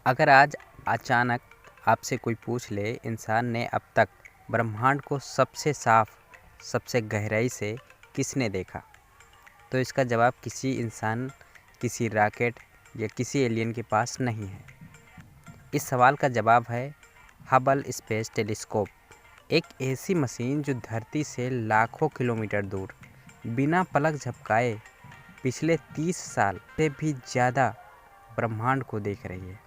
अगर आज अचानक आपसे कोई पूछ ले इंसान ने अब तक ब्रह्मांड को सबसे साफ, सबसे गहराई से किसने देखा, तो इसका जवाब किसी इंसान, किसी रॉकेट या किसी एलियन के पास नहीं है। इस सवाल का जवाब है हबल स्पेस टेलीस्कोप। एक ऐसी मशीन जो धरती से लाखों किलोमीटर दूर बिना पलक झपकाए पिछले 30 साल से भी ज़्यादा ब्रह्मांड को देख रही है।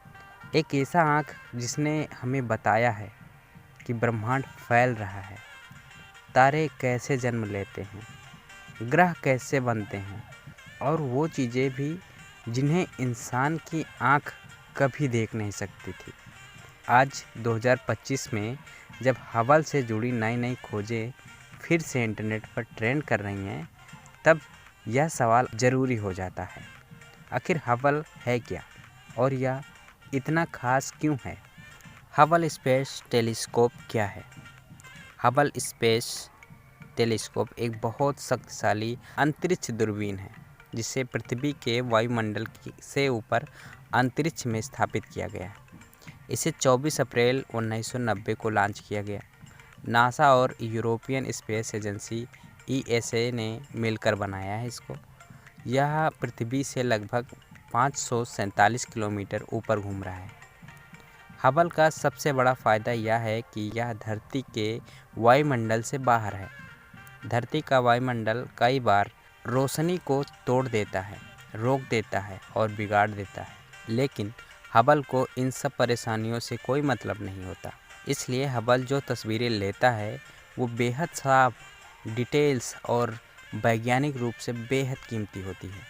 एक ऐसा आँख जिसने हमें बताया है कि ब्रह्मांड फैल रहा है, तारे कैसे जन्म लेते हैं, ग्रह कैसे बनते हैं और वो चीज़ें भी जिन्हें इंसान की आँख कभी देख नहीं सकती थी। आज 2025 में जब हबल से जुड़ी नई नई खोजें फिर से इंटरनेट पर ट्रेंड कर रही हैं, तब यह सवाल ज़रूरी हो जाता है, आखिर हबल है क्या और यह इतना खास क्यों है? हबल स्पेस टेलीस्कोप क्या है? हबल स्पेस टेलीस्कोप एक बहुत शक्तिशाली अंतरिक्ष दूरबीन है जिसे पृथ्वी के वायुमंडल से ऊपर अंतरिक्ष में स्थापित किया गया है। इसे 24 अप्रैल 1990 को लॉन्च किया गया। नासा और यूरोपियन स्पेस एजेंसी ESA ने मिलकर बनाया है इसको। यह पृथ्वी से लगभग 547 किलोमीटर ऊपर घूम रहा है। हबल का सबसे बड़ा फ़ायदा यह है कि यह धरती के वायुमंडल से बाहर है। धरती का वायुमंडल कई बार रोशनी को तोड़ देता है, रोक देता है और बिगाड़ देता है, लेकिन हबल को इन सब परेशानियों से कोई मतलब नहीं होता। इसलिए हबल जो तस्वीरें लेता है वो बेहद साफ, डिटेल्स और वैज्ञानिक रूप से बेहद कीमती होती है।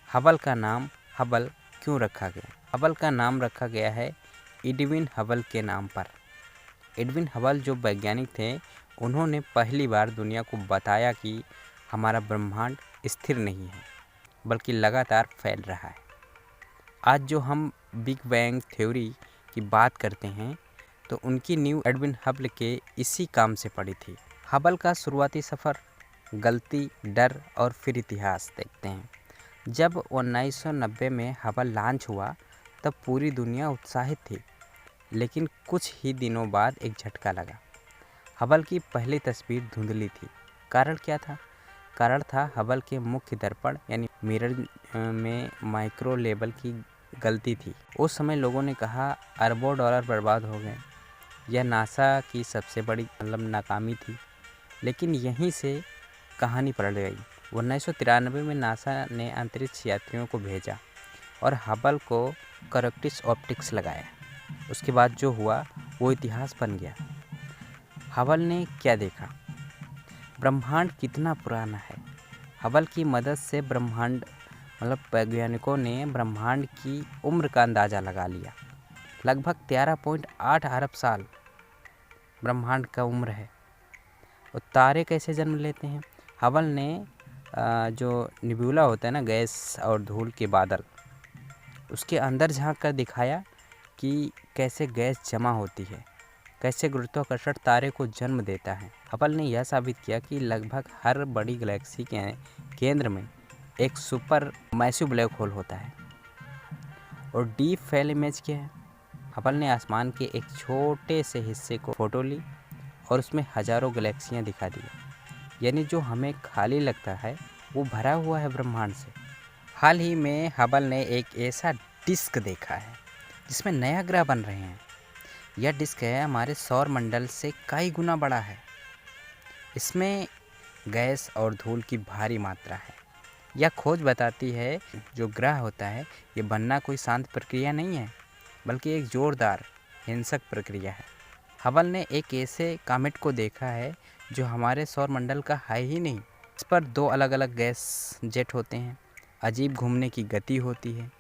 हबल का नाम हबल क्यों रखा गया? हबल का नाम रखा गया है एडविन हबल के नाम पर। एडविन हबल जो वैज्ञानिक थे, उन्होंने पहली बार दुनिया को बताया कि हमारा ब्रह्मांड स्थिर नहीं है बल्कि लगातार फैल रहा है। आज जो हम बिग बैंग थ्योरी की बात करते हैं, तो उनकी नींव एडविन हबल के इसी काम से पड़ी थी। हबल का शुरुआती सफ़र, गलती, डर और फिर इतिहास देखते हैं। जब 1990 में हबल लॉन्च हुआ तब पूरी दुनिया उत्साहित थी, लेकिन कुछ ही दिनों बाद एक झटका लगा। हबल की पहली तस्वीर धुंधली थी। कारण क्या था? कारण था हबल के मुख्य दर्पण यानी मिरर में माइक्रो लेवल की गलती थी। उस समय लोगों ने कहा अरबों डॉलर बर्बाद हो गए, यह नासा की सबसे बड़ी नाकामी थी। लेकिन यहीं से कहानी पलट गई। 1993 में नासा ने अंतरिक्ष यात्रियों को भेजा और हबल को करेक्टिस ऑप्टिक्स लगाया। उसके बाद जो हुआ वो इतिहास बन गया। हबल ने क्या देखा? ब्रह्मांड कितना पुराना है। हबल की मदद से वैज्ञानिकों ने ब्रह्मांड की उम्र का अंदाज़ा लगा लिया। लगभग 13.8 अरब साल ब्रह्मांड का उम्र है। और तारे कैसे जन्म लेते हैं? हबल ने जो निब्यूला होता है ना, गैस और धूल के बादल, उसके अंदर झांक कर दिखाया कि कैसे गैस जमा होती है, कैसे गुरुत्वाकर्षण तारे को जन्म देता है। हबल ने यह साबित किया कि लगभग हर बड़ी गैलेक्सी के केंद्र में एक सुपर मैसिव ब्लैक होल होता है। और डीप फैल इमेज क्या है? हबल ने आसमान के एक छोटे से हिस्से को फोटो ली और उसमें हजारों गैलेक्सियां दिखा दी। यानी जो हमें खाली लगता है वो भरा हुआ है ब्रह्मांड से। हाल ही में हबल ने एक ऐसा डिस्क देखा है जिसमें नया ग्रह बन रहे हैं। यह डिस्क है हमारे सौर मंडल से कई गुना बड़ा है। इसमें गैस और धूल की भारी मात्रा है। यह खोज बताती है जो ग्रह होता है ये बनना कोई शांत प्रक्रिया नहीं है, बल्कि एक जोरदार हिंसक प्रक्रिया है। हबल ने एक ऐसे कॉमेट को देखा है जो हमारे सौर मंडल का है ही नहीं। इस पर 2 अलग अलग गैस जेट होते हैं, अजीब घूमने की गति होती है।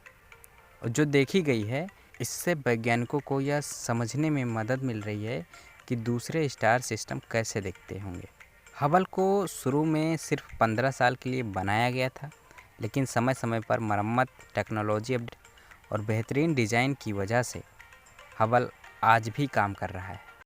और जो देखी गई है, इससे वैज्ञानिकों को यह समझने में मदद मिल रही है कि दूसरे स्टार सिस्टम कैसे दिखते होंगे। हबल को शुरू में सिर्फ 15 साल के लिए बनाया गया था, लेकिन समय समय पर मरम्मत, टेक्नोलॉजी अपडेट और बेहतरीन डिज़ाइन की वजह से हबल आज भी काम कर रहा है।